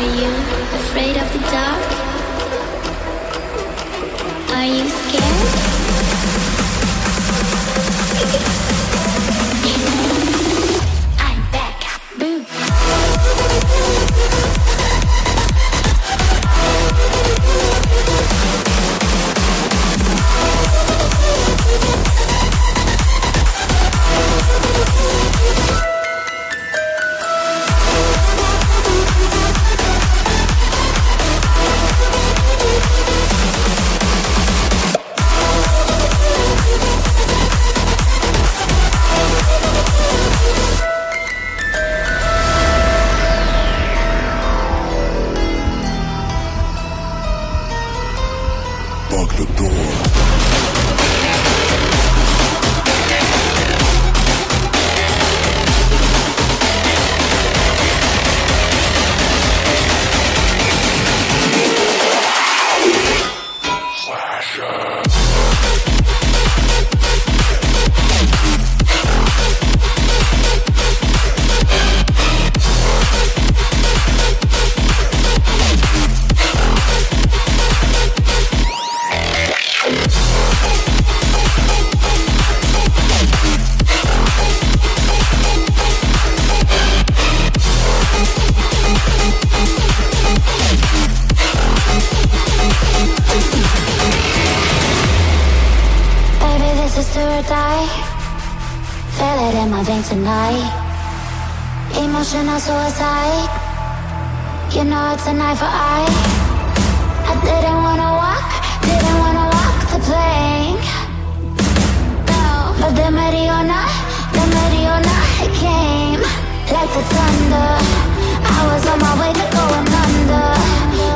Are you afraid of the dark? Are you scared? I'm back. Boom. Lock the door. Do or die. Feel it in my veins tonight. Emotional suicide. You know it's an eye for eye. I didn't wanna walk the plank. No, but the Mariona, it came like the thunder. I was on my way to going under.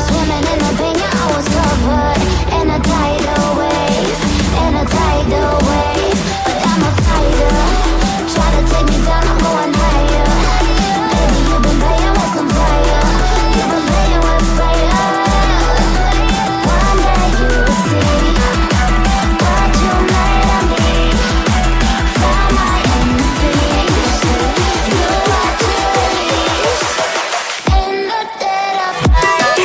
Swimming in the pain, yeah, I was covered in a tidal wave. But I'm a fighter. Try to take me down, I'm going higher. Baby, you've been playing with some fire. You've been playing with fire. One day you'll see what you made of me. Find my enemies. You are to release in the dead of night.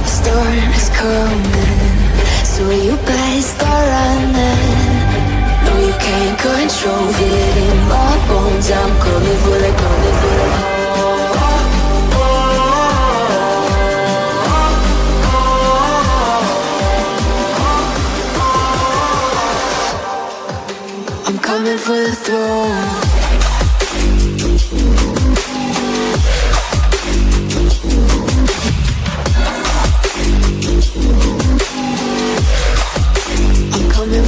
Storm is coming, so you better start running. No, you can't control, feel it in my bones. I'm coming for the, coming for the. I'm coming for the throne.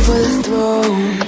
For the throne.